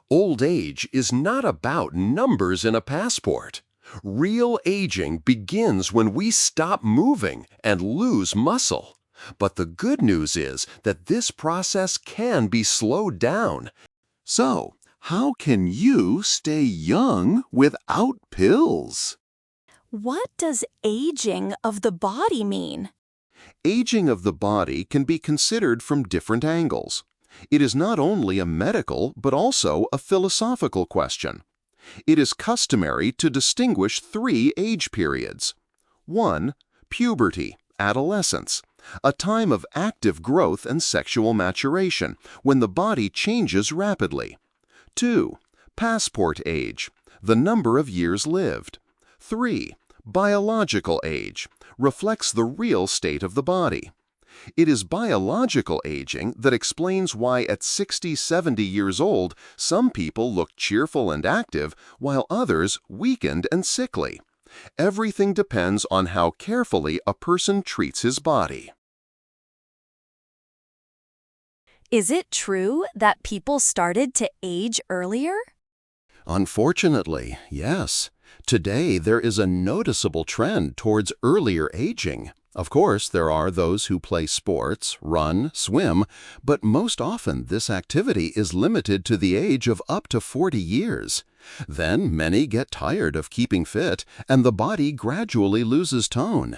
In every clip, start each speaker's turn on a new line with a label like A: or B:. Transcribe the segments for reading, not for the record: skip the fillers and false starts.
A: Old age is not about numbers in a passport. Real aging begins when we stop moving and lose muscle. But the good news is that this process can be slowed down.
B: So, how can you stay young without pills?
C: What does aging of the body mean?
B: Aging of the body can be considered from different angles. It is not only a medical but also a philosophical question. It is customary to distinguish three age periods. 1. Puberty, adolescence, a time of active growth and sexual maturation when the body changes rapidly. 2. Passport age, the number of years lived. 3. Biological age, reflects the real state of the body. It is biological aging that explains why at 60-70 years old, some people look cheerful and active, while others weakened and sickly. Everything depends on how carefully a person treats his body.
C: Is it true that people started to age earlier?
B: Unfortunately, yes. Today, there is a noticeable trend towards earlier aging. Of course, there are those who play sports, run, swim, but most often this activity is limited to the age of up to 40 years. Then many get tired of keeping fit, and the body gradually loses tone.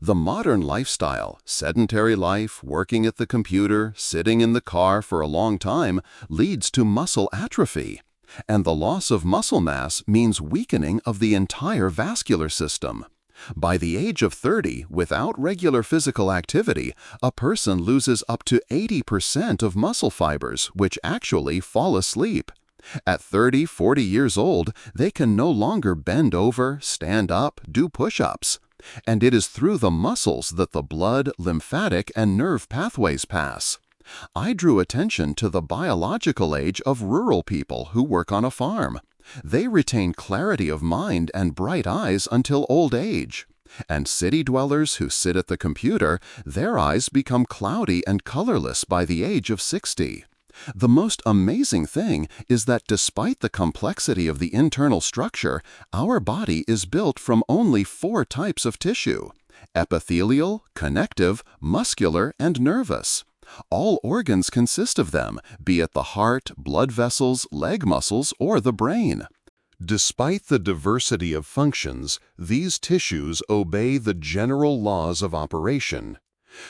B: The modern lifestyle, sedentary life, working at the computer, sitting in the car for a long time, leads to muscle atrophy. And the loss of muscle mass means weakening of the entire vascular system. By the age of 30, without regular physical activity, a person loses up to 80% of muscle fibers, which actually fall asleep. At 30-40 years old, they can no longer bend over, stand up, do push-ups. And it is through the muscles that the blood, lymphatic, and nerve pathways pass. I drew attention to the biological age of rural people who work on a farm. They retain clarity of mind and bright eyes until old age. And city dwellers who sit at the computer, their eyes become cloudy and colorless by the age of 60. The most amazing thing is that despite the complexity of the internal structure, our body is built from only 4 types of tissue: epithelial, connective, muscular, and nervous. All organs consist of them, be it the heart, blood vessels, leg muscles, or the brain.
A: Despite the diversity of functions, these tissues obey the general laws of operation.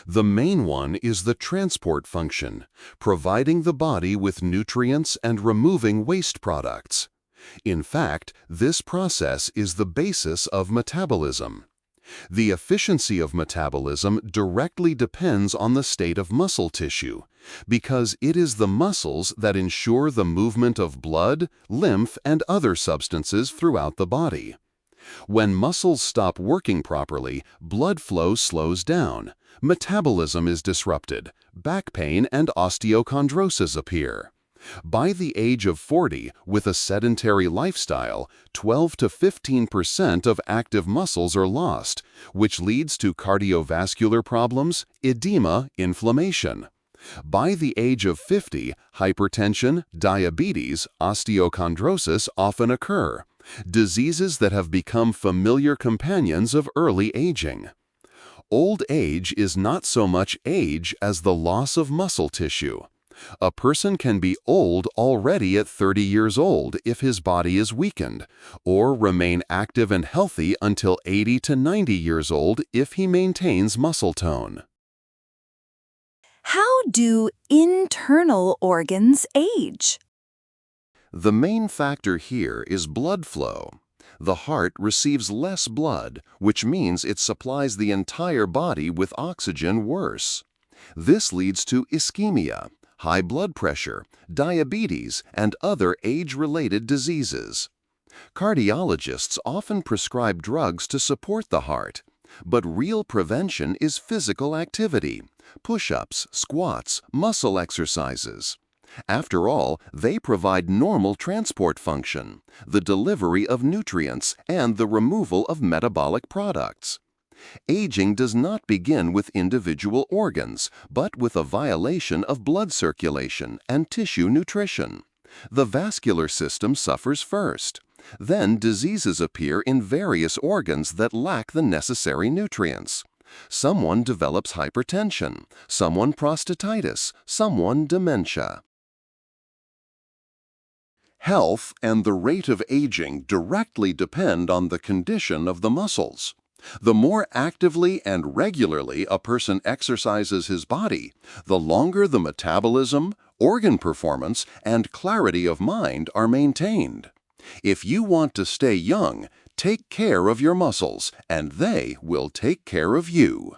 A: The main one is the transport function, providing the body with nutrients and removing waste products. In fact, this process is the basis of metabolism. The efficiency of metabolism directly depends on the state of muscle tissue, because it is the muscles that ensure the movement of blood, lymph, and other substances throughout the body. When muscles stop working properly, blood flow slows down, metabolism is disrupted, back pain and osteochondrosis appear. By the age of 40, with a sedentary lifestyle, 12 to 15% of active muscles are lost, which leads to cardiovascular problems, edema, inflammation. By the age of 50, hypertension, diabetes, osteochondrosis often occur, diseases that have become familiar companions of early aging. Old age is not so much age as the loss of muscle tissue. A person can be old already at 30 years old if his body is weakened, or remain active and healthy until 80 to 90 years old if he maintains muscle tone.
C: How do internal organs age?
B: The main factor here is blood flow. The heart receives less blood, which means it supplies the entire body with oxygen worse. This leads to ischemia, high blood pressure, diabetes, and other age-related diseases. Cardiologists often prescribe drugs to support the heart, but real prevention is physical activity, push-ups, squats, muscle exercises. After all, they provide normal transport function, the delivery of nutrients, and the removal of metabolic products. Aging does not begin with individual organs, but with a violation of blood circulation and tissue nutrition.
A: The vascular system suffers first. Then diseases appear in various organs that lack the necessary nutrients. Someone develops hypertension, someone prostatitis, someone dementia. Health and the rate of aging directly depend on the condition of the muscles. The more actively and regularly a person exercises his body, the longer the metabolism, organ performance, and clarity of mind are maintained. If you want to stay young, take care of your muscles, and they will take care of you.